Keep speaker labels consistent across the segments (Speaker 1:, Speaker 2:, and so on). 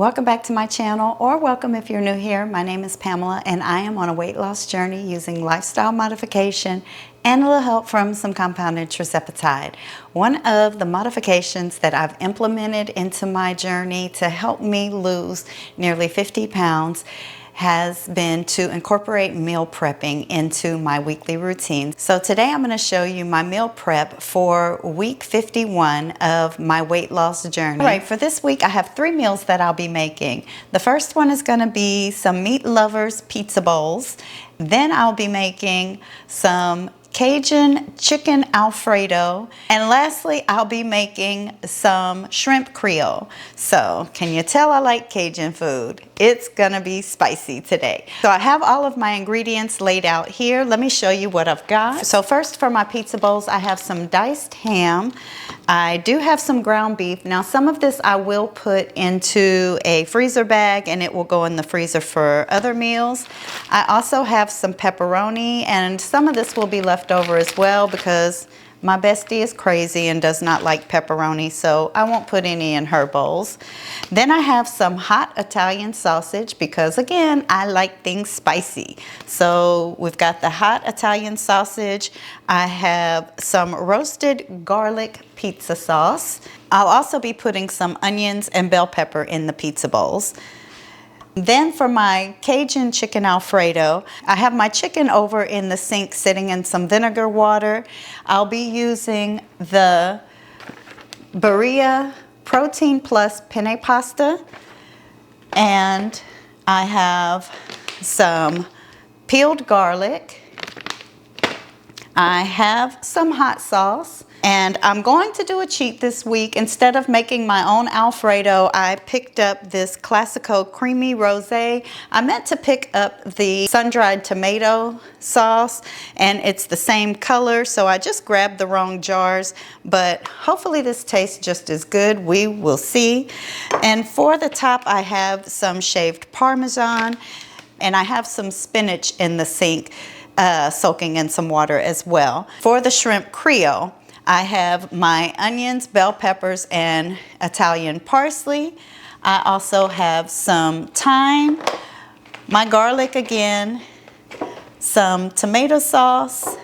Speaker 1: Welcome back to my channel, or welcome if you're new here. My name is Pamela and I am on a weight loss journey using lifestyle modification and a little help from some compounded tirzepatide. One of the modifications that I've implemented into my journey to help me lose nearly 50 pounds has been to incorporate meal prepping into my weekly routine. So today I'm going to show you my meal prep for week 51 of my weight loss journey. All right, for this week I have 3 meals that I'll be making. The first one is going to be some Meat Lovers pizza bowls. Then I'll be making some Cajun chicken Alfredo, and lastly I'll be making some shrimp Creole. So can you tell I like Cajun food? It's gonna be spicy today. So I have all of my ingredients laid out here. Let me show you what I've got. So first, for my pizza bowls, I have some diced ham. I do have some ground beef. Now some of this I will put into a freezer bag and it will go in the freezer for other meals. I also have some pepperoni, and some of this will be left over as well because my bestie is crazy and does not like pepperoni, so I won't put any in her bowls. Then I have some hot Italian sausage because, again, I like things spicy. So we've got the hot Italian sausage. I have some roasted garlic pizza sauce. I'll also be putting some onions and bell pepper in the pizza bowls. Then for my Cajun chicken Alfredo, I have my chicken over in the sink sitting in some vinegar water. I'll be using the Barilla Protein Plus penne pasta, and I have some peeled garlic. I have some hot sauce. And I'm going to do a cheat this week. Instead of making my own Alfredo, I picked up this Classico Creamy Rosé. I meant to pick up the sun-dried tomato sauce, and it's the same color, so I just grabbed the wrong jars, but hopefully this tastes just as good. We will see. And for the top, I have some shaved Parmesan, and I have some spinach in the sink, soaking in some water as well. For the shrimp Creole, I have my onions, bell peppers, and Italian parsley. I also have some thyme, my garlic again, some tomato sauce,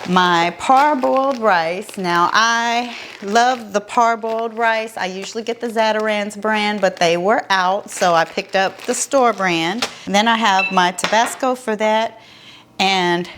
Speaker 1: my parboiled rice. Now I love the parboiled rice. I usually get the Zatarain's brand, but they were out, so I picked up the store brand. And then I have my Tabasco for that, and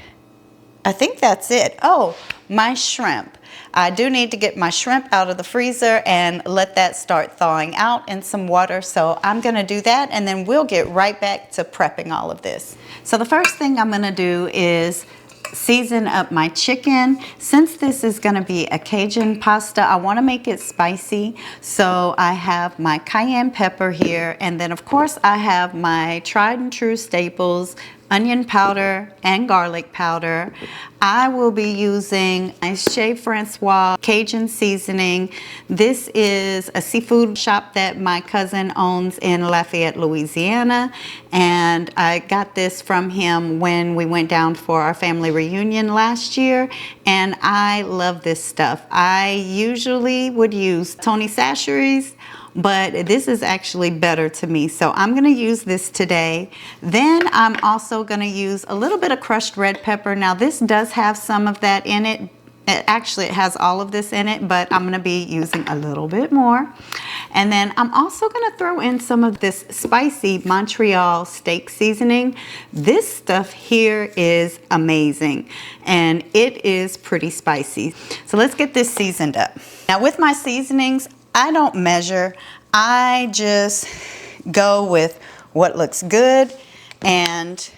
Speaker 1: I think that's it. Oh, my shrimp. I do need to get my shrimp out of the freezer and let that start thawing out in some water. So I'm gonna do that, and then we'll get right back to prepping all of this. So the first thing I'm gonna do is season up my chicken. Since this is gonna be a Cajun pasta, I wanna make it spicy. So I have my cayenne pepper here, and then of course I have my tried and true staples, onion powder and garlic powder. I will be using a Chef Francois Cajun seasoning. This is a seafood shop that my cousin owns in Lafayette, Louisiana, and I got this from him when we went down for our family reunion last year, and I love this stuff. I usually would use Tony Chachere's, but this is actually better to me, so I'm gonna use this today. Then I'm also gonna use a little bit of crushed red pepper. Now this does have some of that in it. It has all of this in it, but I'm gonna be using a little bit more. And then I'm also gonna throw in some of this spicy Montreal steak seasoning. This stuff here is amazing, and it is pretty spicy. So let's get this seasoned up. Now with my seasonings, I don't measure. I just go with what looks good, and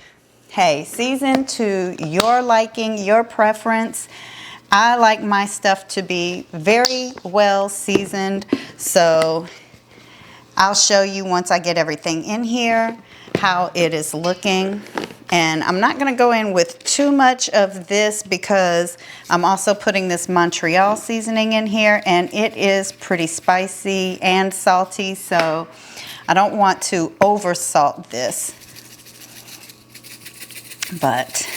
Speaker 1: hey, season to your liking, your preference. I like my stuff to be very well seasoned, so I'll show you once I get everything in here how it is looking. And I'm not gonna go in with too much of this because I'm also putting this Montreal seasoning in here, and it is pretty spicy and salty, so I don't want to over salt this. But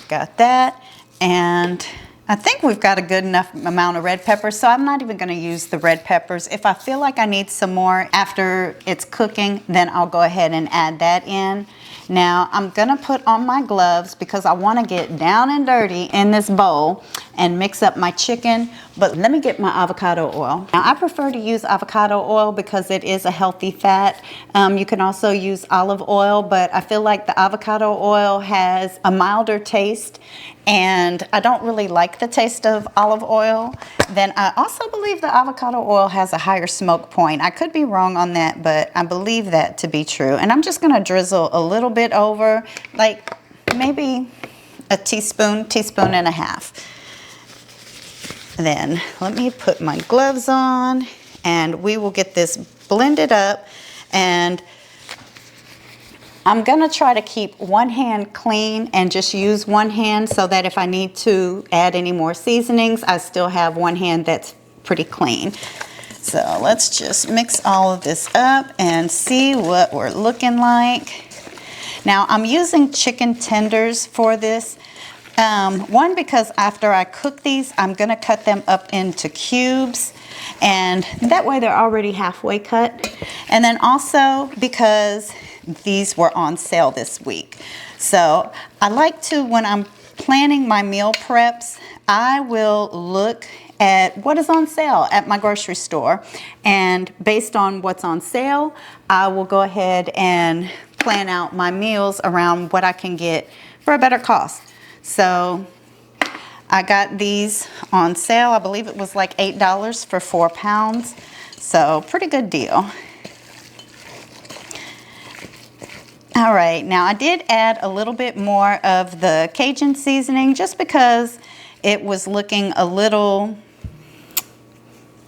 Speaker 1: got that, and I think we've got a good enough amount of red peppers, so I'm not even going to use the red peppers. If I feel like I need some more after it's cooking, then I'll go ahead and add that in. Now I'm going to put on my gloves because I want to get down and dirty in this bowl and mix up my chicken. But let me get my avocado oil. Now I prefer to use avocado oil because it is a healthy fat. You can also use olive oil, but I feel like the avocado oil has a milder taste, and I don't really like the taste of olive oil. Then I also believe the avocado oil has a higher smoke point. I could be wrong on that, but I believe that to be true. And I'm just gonna drizzle a little bit over, like maybe a teaspoon and a half. Then let me put my gloves on and we will get this blended up. And I'm gonna try to keep one hand clean and just use one hand so that if I need to add any more seasonings, I still have one hand that's pretty clean. So let's just mix all of this up and see what we're looking like. Now I'm using chicken tenders for this. One, because after I cook these, I'm gonna cut them up into cubes, and that way they're already halfway cut. And then also because these were on sale this week. So I like to, when I'm planning my meal preps, I will look at what is on sale at my grocery store, and based on what's on sale, I will go ahead and plan out my meals around what I can get for a better cost. So I got these on sale. I believe it was like $8 for 4 pounds. So pretty good deal. All right, now I did add a little bit more of the Cajun seasoning just because it was looking a little,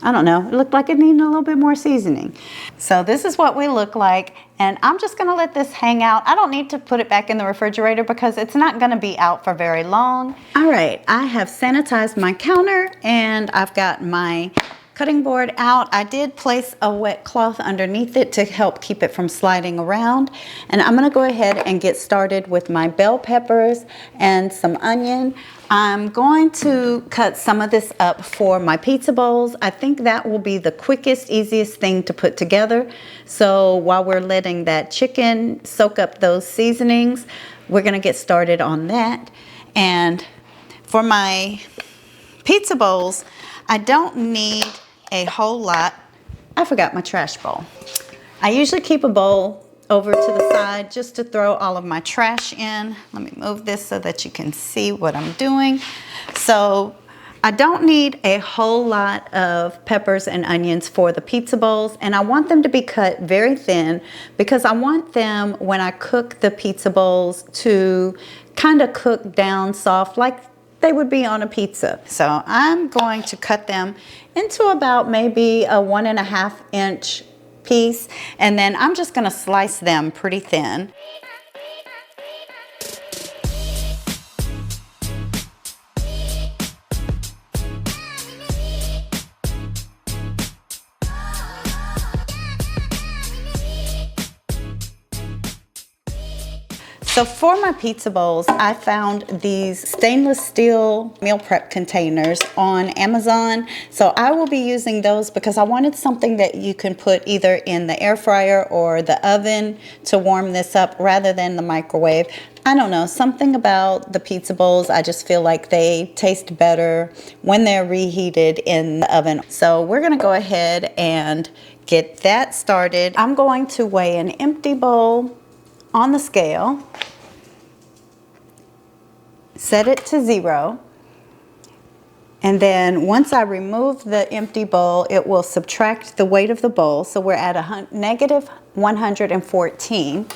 Speaker 1: I don't know, it looked like it needed a little bit more seasoning. So this is what we look like, and I'm just gonna let this hang out. I don't need to put it back in the refrigerator because it's not gonna be out for very long. All right, I have sanitized my counter and I've got my cutting board out. I did place a wet cloth underneath it to help keep it from sliding around. And I'm gonna go ahead and get started with my bell peppers and some onion. I'm going to cut some of this up for my pizza bowls. I think that will be the quickest, easiest thing to put together. So while we're letting that chicken soak up those seasonings, we're gonna get started on that. And for my pizza bowls, I don't need a whole lot. I forgot my trash bowl. I usually keep a bowl over to the side just to throw all of my trash in. Let me move this so that you can see what I'm doing. So I don't need a whole lot of peppers and onions for the pizza bowls, and I want them to be cut very thin because I want them, when I cook the pizza bowls, to kind of cook down soft like they would be on a pizza. So I'm going to cut them into about maybe a 1.5 inch piece, and then I'm just gonna slice them pretty thin. So for my pizza bowls, I found these stainless steel meal prep containers on Amazon. So I will be using those because I wanted something that you can put either in the air fryer or the oven to warm this up rather than the microwave. I don't know, something about the pizza bowls, I just feel like they taste better when they're reheated in the oven. So we're gonna go ahead and get that started. I'm going to weigh an empty bowl on the scale, set it to 0, and then once I remove the empty bowl, it will subtract the weight of the bowl, so we're at a negative 114.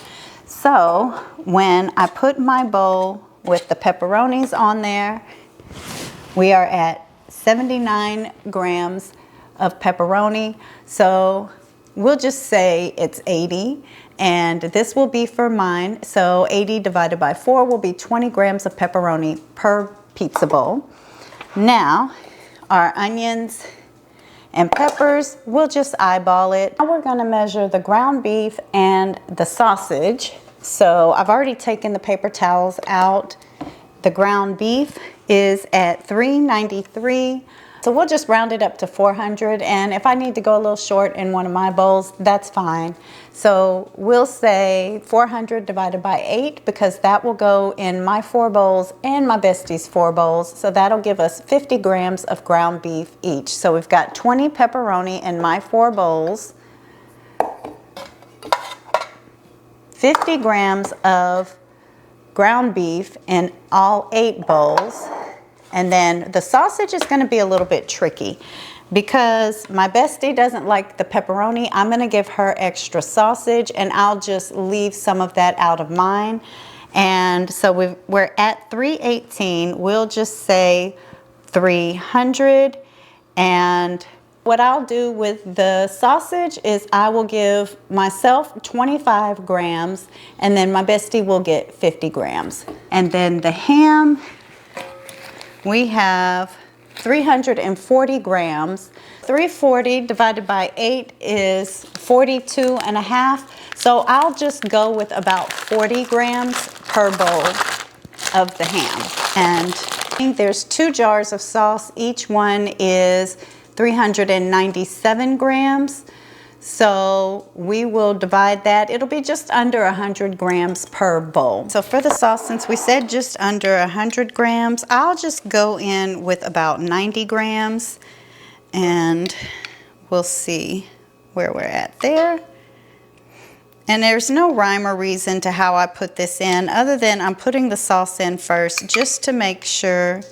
Speaker 1: So when I put my bowl with the pepperonis on there, we are at 79 grams of pepperoni, so we'll just say it's 80. And this will be for mine, so 80 divided by 4 will be 20 grams of pepperoni per pizza bowl. Now, our onions and peppers, we'll just eyeball it. Now we're gonna measure the ground beef and the sausage. So I've already taken the paper towels out. The ground beef is at $3.93. So we'll just round it up to 400, and if I need to go a little short in one of my bowls, that's fine. So we'll say 400 divided by 8, because that will go in my 4 bowls and my bestie's 4 bowls. So that'll give us 50 grams of ground beef each. So we've got 20 pepperoni in my 4 bowls, 50 grams of ground beef in all 8 bowls. And then the sausage is going to be a little bit tricky because my bestie doesn't like the pepperoni. I'm going to give her extra sausage, and I'll just leave some of that out of mine. And so we're at 318. We'll just say 300. And what I'll do with the sausage is I will give myself 25 grams, and then my bestie will get 50 grams. And then the ham, we have 340 grams. 340 divided by 8 is 42 and a half. So I'll just go with about 40 grams per bowl of the ham. And I think there's 2 jars of sauce. Each one is 397 grams. So we will divide that. It'll be just under 100 grams per bowl. So for the sauce, since we said just under 100 grams, I'll just go in with about 90 grams, and we'll see where we're at there. And there's no rhyme or reason to how I put this in, other than I'm putting the sauce in first just to make sure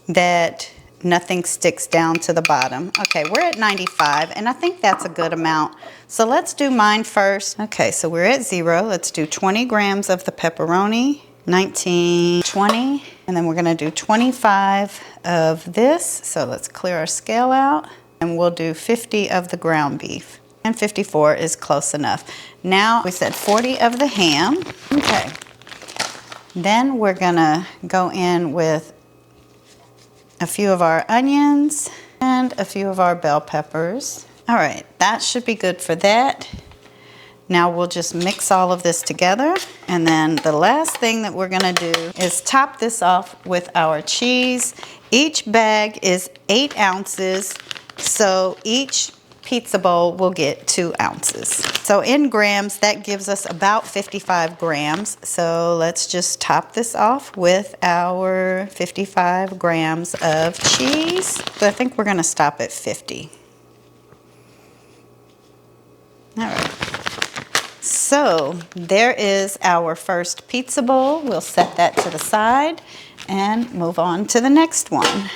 Speaker 1: that nothing sticks down to the bottom. Okay, we're at 95, and I think that's a good amount. So let's do mine first. Okay, so we're at 0. Let's do 20 grams of the pepperoni, 19, 20, and then we're gonna do 25 of this. So let's clear our scale out, and we'll do 50 of the ground beef. And 54 is close enough. Now we said 40 of the ham. Okay, then we're gonna go in with a few of our onions and a few of our bell peppers. All right, that should be good for that. Now we'll just mix all of this together. And then the last thing that we're gonna do is top this off with our cheese. Each bag is 8 ounces, so each pizza bowl will get 2 ounces. So in grams, that gives us about 55 grams. So let's just top this off with our 55 grams of cheese. So I think we're gonna stop at 50. All right. So there is our first pizza bowl. We'll set that to the side and move on to the next one.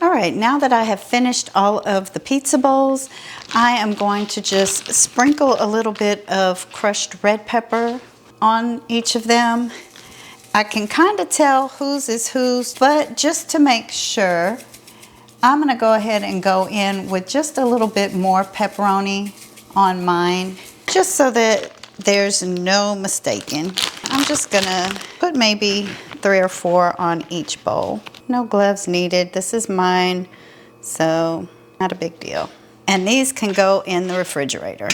Speaker 1: All right, now that I have finished all of the pizza bowls, I am going to just sprinkle a little bit of crushed red pepper on each of them. I can kind of tell whose is whose, but just to make sure, I'm gonna go ahead and go in with just a little bit more pepperoni on mine, just so that there's no mistaking. I'm just gonna put maybe 3 or 4 on each bowl. No gloves needed. This is mine, so not a big deal. And these can go in the refrigerator.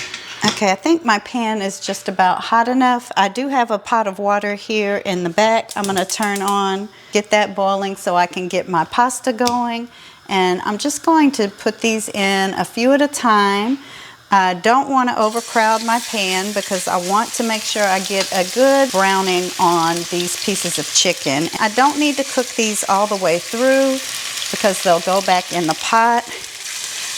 Speaker 1: Okay, I think my pan is just about hot enough. I do have a pot of water here in the back. I'm gonna turn on, get that boiling so I can get my pasta going. And I'm just going to put these in a few at a time. I don't want to overcrowd my pan because I want to make sure I get a good browning on these pieces of chicken. I don't need to cook these all the way through because they'll go back in the pot.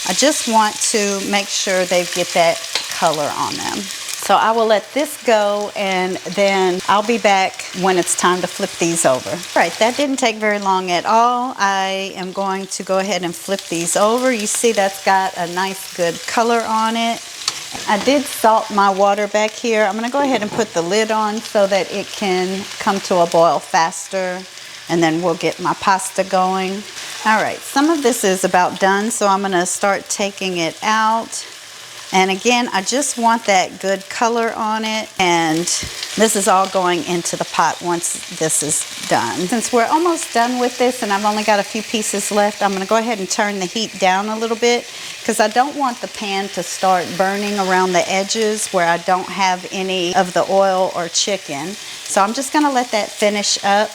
Speaker 1: I just want to make sure they get that color on them. So I will let this go and then I'll be back when it's time to flip these over. All right, that didn't take very long at all. I am going to go ahead and flip these over. You see that's got a nice good color on it. I did salt my water back here. I'm gonna go ahead and put the lid on so that it can come to a boil faster, and then we'll get my pasta going. All right, some of this is about done, so I'm gonna start taking it out. And again, I just want that good color on it. And this is all going into the pot once this is done. Since we're almost done with this and I've only got a few pieces left, I'm gonna go ahead and turn the heat down a little bit because I don't want the pan to start burning around the edges where I don't have any of the oil or chicken. So I'm just gonna let that finish up.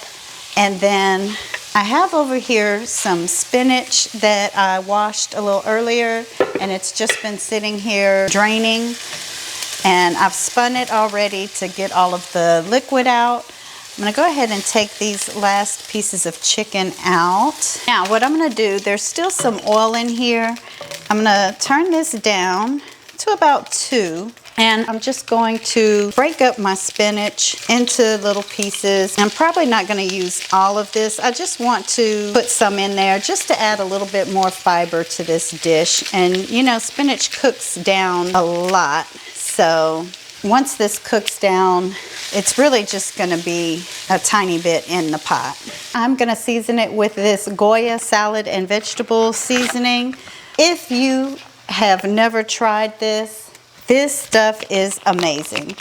Speaker 1: And then I have over here some spinach that I washed a little earlier, and it's just been sitting here draining, and I've spun it already to get all of the liquid out. I'm gonna go ahead and take these last pieces of chicken out. Now what I'm gonna do, there's still some oil in here. I'm gonna turn this down to about 2. And I'm just going to break up my spinach into little pieces. I'm probably not going to use all of this. I just want to put some in there just to add a little bit more fiber to this dish. And you know, spinach cooks down a lot. So once this cooks down, it's really just going to be a tiny bit in the pot. I'm going to season it with this Goya salad and vegetable seasoning. If you have never tried this stuff is amazing.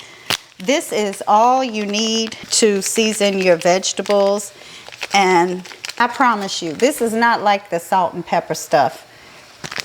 Speaker 1: This is all you need to season your vegetables, and I promise you, this is not like the salt and pepper stuff.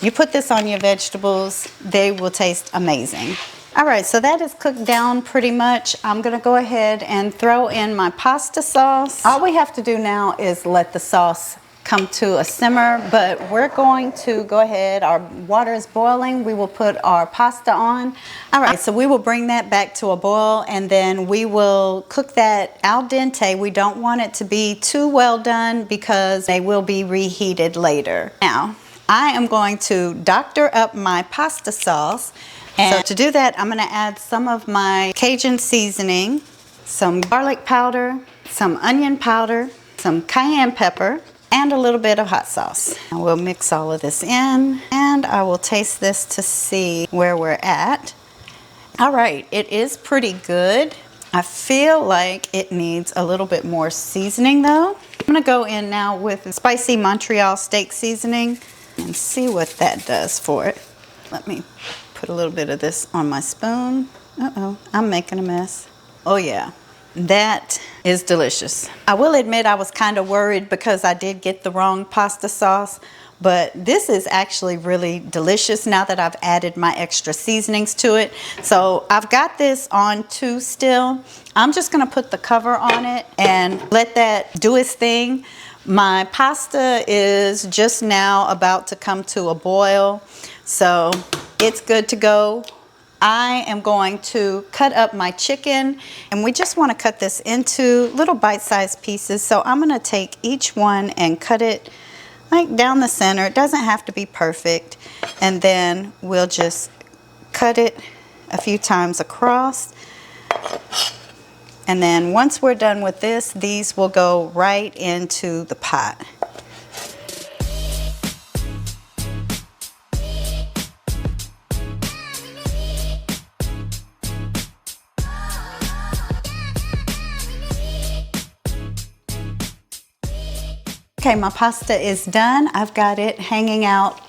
Speaker 1: You put this on your vegetables, they will taste amazing. All right, so that is cooked down pretty much. I'm gonna go ahead and throw in my pasta sauce. All we have to do now is let the sauce come to a simmer, but we're going to go ahead. Our water is boiling. We will put our pasta on. All right, so we will bring that back to a boil, and then we will cook that al dente. We don't want it to be too well done because they will be reheated later. Now, I am going to doctor up my pasta sauce. And so to do that, I'm gonna add some of my Cajun seasoning, some garlic powder, some onion powder, some cayenne pepper, and a little bit of hot sauce. And we'll mix all of this in, and I will taste this to see where we're at. All right, it is pretty good. I feel like it needs a little bit more seasoning though. I'm gonna go in now with spicy Montreal steak seasoning and see what that does for it. Let me put a little bit of this on my spoon. Uh-oh, I'm making a mess. Oh yeah. That is delicious. I will admit I was kind of worried because I did get the wrong pasta sauce, but this is actually really delicious now that I've added my extra seasonings to it. So I've got this on 2 still. I'm just gonna put the cover on it and let that do its thing. My pasta is just now about to come to a boil, so it's good to go. I am going to cut up my chicken, and we just want to cut this into little bite-sized pieces. So I'm going to take each one and cut it like down the center. It doesn't have to be perfect. And then we'll just cut it a few times across. And then once we're done with this, these will go right into the pot. Okay, my pasta is done. I've got it hanging out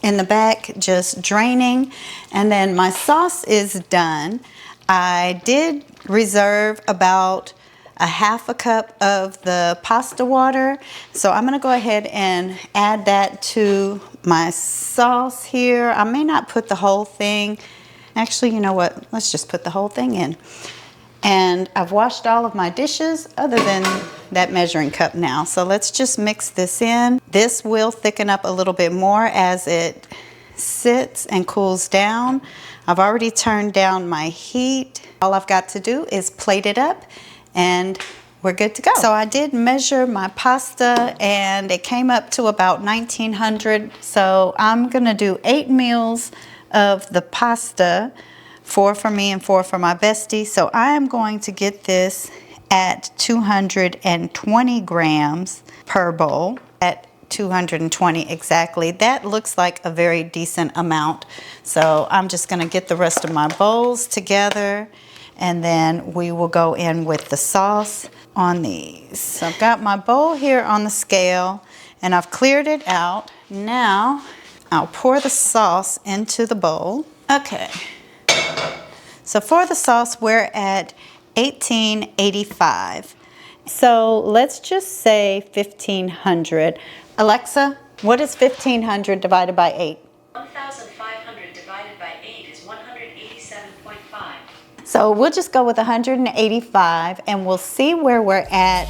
Speaker 1: in the back, just draining. And then my sauce is done. I did reserve about a half a cup of the pasta water. So I'm gonna go ahead and add that to my sauce here. I may not put the whole thing. Actually, you know what? Let's just put the whole thing in. And I've washed all of my dishes other than that measuring cup now. So let's just mix this in. This will thicken up a little bit more as it sits and cools down. I've already turned down my heat. All I've got to do is plate it up and we're good to go. So I did measure my pasta and it came up to about 1900. So I'm gonna do 8 meals of the pasta, 4 for me and 4 for my bestie. So I am going to get this at 220 grams per bowl, at 220 exactly. That looks like a very decent amount. So I'm just gonna get the rest of my bowls together and then we will go in with the sauce on these. So I've got my bowl here on the scale and I've cleared it out. Now I'll pour the sauce into the bowl. Okay. So for the sauce, we're at 1885. So let's just say 1500. Alexa, what is 1500 divided by 8?
Speaker 2: 1500 divided by 8 is 187.5.
Speaker 1: So we'll just go with 185 and we'll see where we're at.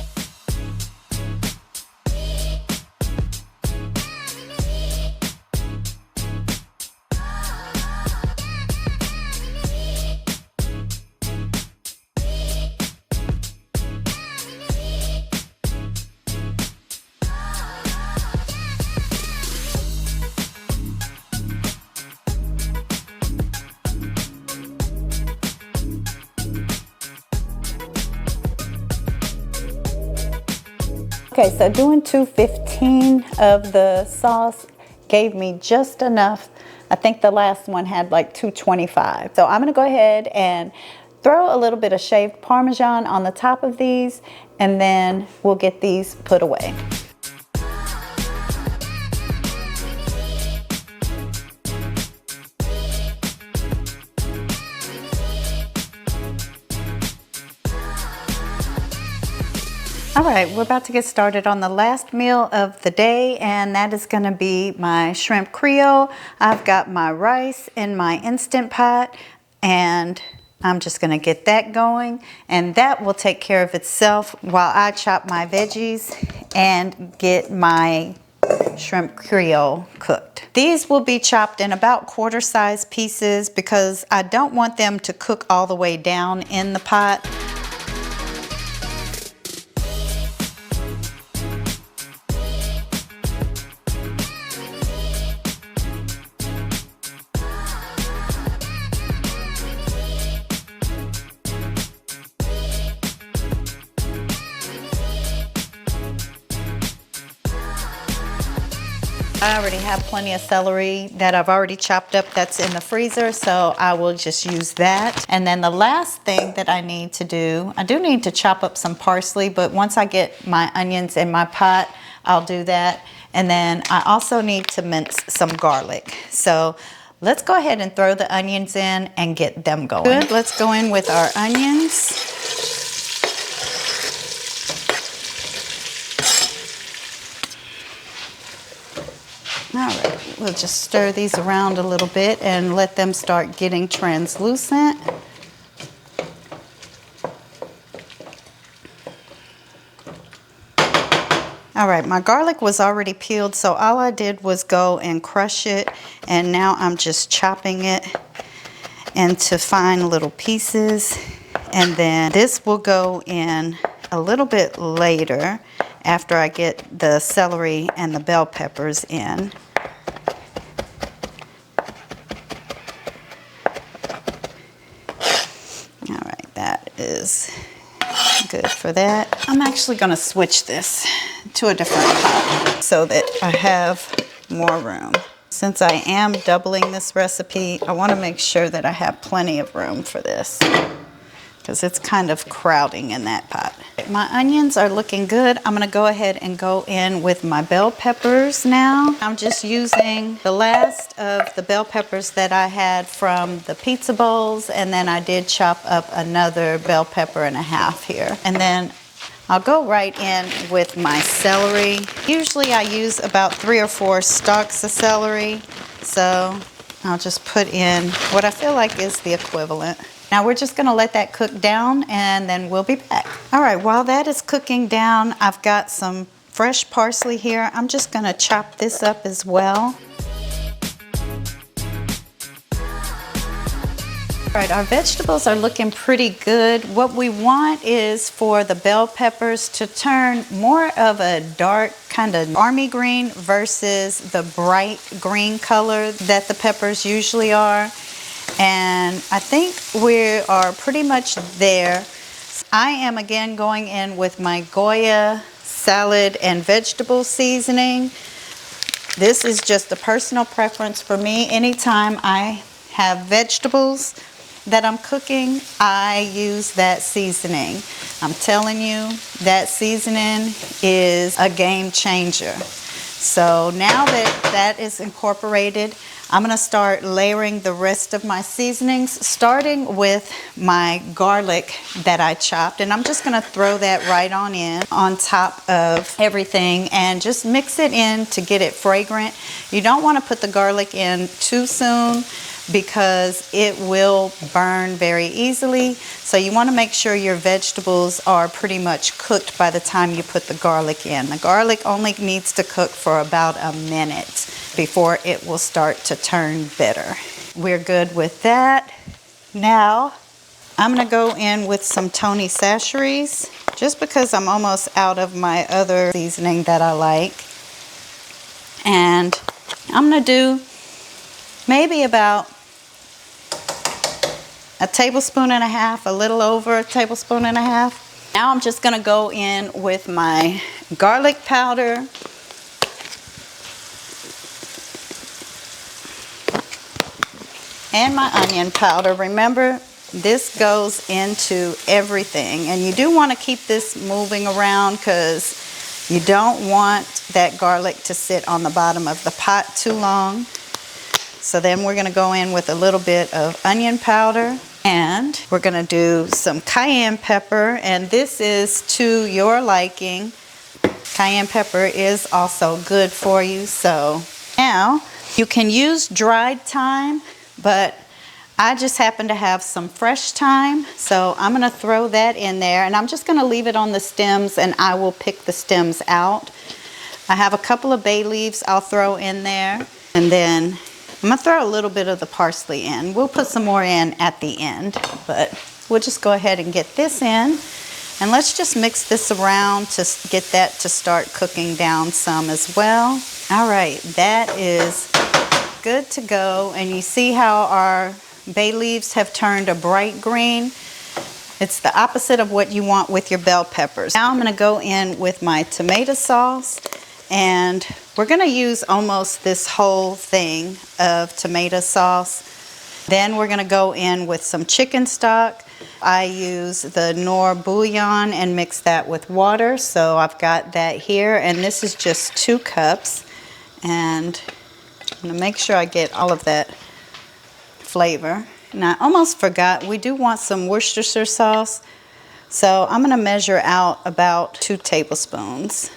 Speaker 1: Okay, so doing 215 of the sauce gave me just enough. I think the last one had like 225. So I'm gonna go ahead and throw a little bit of shaved Parmesan on the top of these and then we'll get these put away. All right, we're about to get started on the last meal of the day, and that is gonna be my shrimp Creole. I've got my rice in my Instant Pot, and I'm just gonna get that going, and that will take care of itself while I chop my veggies and get my shrimp Creole cooked. These will be chopped in about quarter-size pieces because I don't want them to cook all the way down in the pot. I already have plenty of celery that I've already chopped up that's in the freezer, so I will just use that. And then the last thing that I need to do, I do need to chop up some parsley, but once I get my onions in my pot, I'll do that. And then I also need to mince some garlic. So let's go ahead and throw the onions in and get them going. Good, let's go in with our onions. All right, we'll just stir these around a little bit and let them start getting translucent. All right, my garlic was already peeled, so all I did was go and crush it, and now I'm just chopping it into fine little pieces. And then this will go in a little bit later after I get the celery and the bell peppers in. All right, that is good for that. I'm actually going to switch this to a different pot so that I have more room. Since I am doubling this recipe, I want to make sure that I have plenty of room for this because it's kind of crowding in that pot. My onions are looking good. I'm gonna go ahead and go in with my bell peppers now. I'm just using the last of the bell peppers that I had from the pizza bowls, and then I did chop up another bell pepper and a half here. And then I'll go right in with my celery. Usually I use about 3 or 4 stalks of celery, so I'll just put in what I feel like is the equivalent. Now we're just gonna let that cook down and then we'll be back. All right, while that is cooking down, I've got some fresh parsley here. I'm just gonna chop this up as well. All right, our vegetables are looking pretty good. What we want is for the bell peppers to turn more of a dark kind of army green versus the bright green color that the peppers usually are. And I think we are pretty much there. I am again going in with my Goya salad and vegetable seasoning. This is just a personal preference for me. Anytime I have vegetables that I'm cooking, I use that seasoning. I'm telling you, that seasoning is a game changer. So now that that is incorporated, I'm gonna start layering the rest of my seasonings, starting with my garlic that I chopped. And I'm just gonna throw that right on in on top of everything and just mix it in to get it fragrant. You don't wanna put the garlic in too soon because it will burn very easily. So you want to make sure your vegetables are pretty much cooked by the time you put the garlic in. The garlic only needs to cook for about a minute before it will start to turn bitter. We're good with that. Now I'm going to go in with some Tony Chachere's just because I'm almost out of my other seasoning that I like. And I'm going to do maybe about a tablespoon and a half, a little over a tablespoon and a half. Now I'm just gonna go in with my garlic powder. And my onion powder. Remember, this goes into everything. And you do want to keep this moving around because you don't want that garlic to sit on the bottom of the pot too long. So then we're going to go in with a little bit of onion powder, and we're going to do some cayenne pepper, and this is to your liking. Cayenne pepper is also good for you. So now you can use dried thyme, but I just happen to have some fresh thyme, so I'm going to throw that in there, and I'm just going to leave it on the stems, and I will pick the stems out. I have a couple of bay leaves I'll throw in there, and then I'm going to throw a little bit of the parsley in. We'll put some more in at the end, but we'll just go ahead and get this in. And let's just mix this around to get that to start cooking down some as well. All right, that is good to go. And you see how our bay leaves have turned a bright green? It's the opposite of what you want with your bell peppers. Now I'm going to go in with my tomato sauce. And we're going to use almost this whole thing of tomato sauce. Then we're going to go in with some chicken stock. I use the Knorr bouillon and mix that with water. So I've got that here. And this is just 2 cups. And I'm going to make sure I get all of that flavor. And I almost forgot, we do want some Worcestershire sauce. So I'm going to measure out about 2 tablespoons.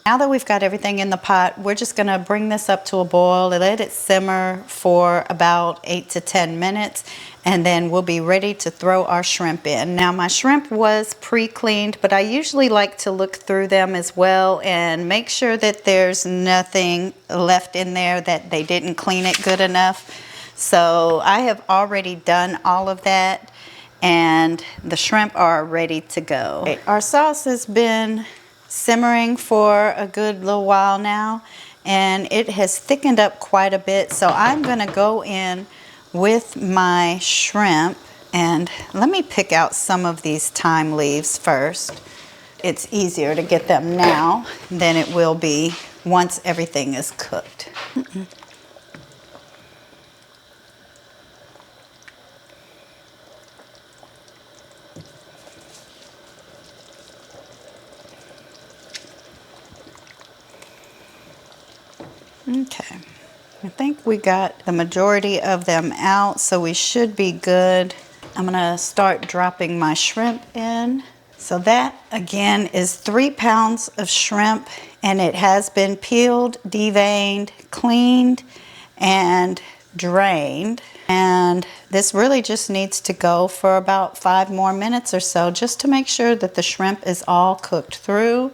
Speaker 1: Now that we've got everything in the pot, we're just going to bring this up to a boil and let it simmer for about 8 to 10 minutes, and then we'll be ready to throw our shrimp in. Now my shrimp was pre-cleaned, but I usually like to look through them as well and make sure that there's nothing left in there that they didn't clean it good enough. So I have already done all of that, and the shrimp are ready to go. Our sauce has been simmering for a good little while now, and it has thickened up quite a bit. So I'm going to go in with my shrimp, and let me pick out some of these thyme leaves first. It's easier to get them now than it will be once everything is cooked. Okay, I think we got the majority of them out, so we should be good. I'm gonna start dropping my shrimp in. So that again is 3 pounds of shrimp, and it has been peeled, deveined, cleaned, and drained. And this really just needs to go for about 5 more minutes or so, just to make sure that the shrimp is all cooked through.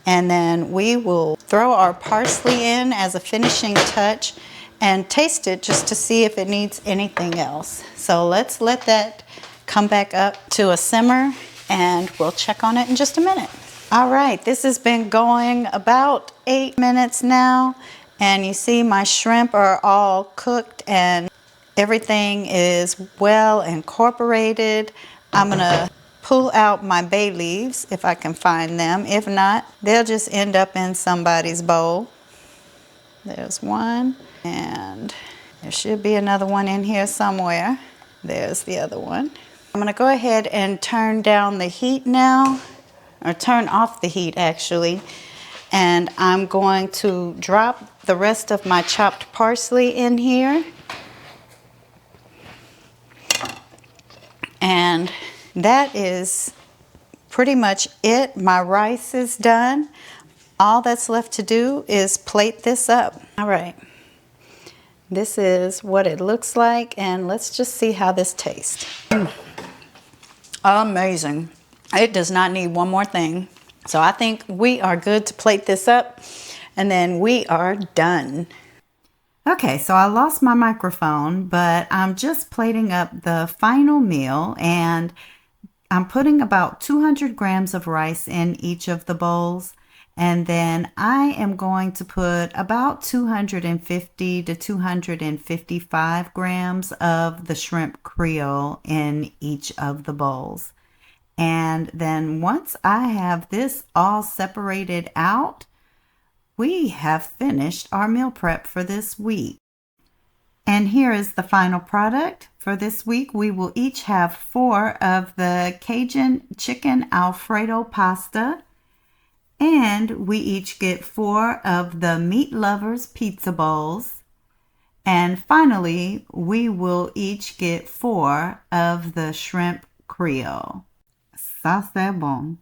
Speaker 1: And then we will throw our parsley in as a finishing touch and taste it just to see if it needs anything else. So let's let that come back up to a simmer, and we'll check on it in just a minute. All right, this has been going about 8 minutes now, and you see my shrimp are all cooked and everything is well incorporated. I'm gonna pull out my bay leaves if I can find them. If not, they'll just end up in somebody's bowl. There's one, and there should be another one in here somewhere. There's the other one. I'm gonna go ahead and turn down the heat now, or turn off the heat actually, and I'm going to drop the rest of my chopped parsley in here. And that is pretty much it. My rice is done. All that's left to do is plate this up. All right, this is what it looks like, and let's just see how this tastes. Amazing. It does not need one more thing. So I think we are good to plate this up, and then we are done. Okay, so I lost my microphone, but I'm just plating up the final meal, and I'm putting about 200 grams of rice in each of the bowls. And then I am going to put about 250 to 255 grams of the shrimp Creole in each of the bowls. And then once I have this all separated out, we have finished our meal prep for this week. And here is the final product. For this week, we will each have 4 of the Cajun chicken Alfredo pasta. And we each get 4 of the Meat Lovers pizza bowls. And finally, we will each get 4 of the shrimp Creole. Ça c'est bon.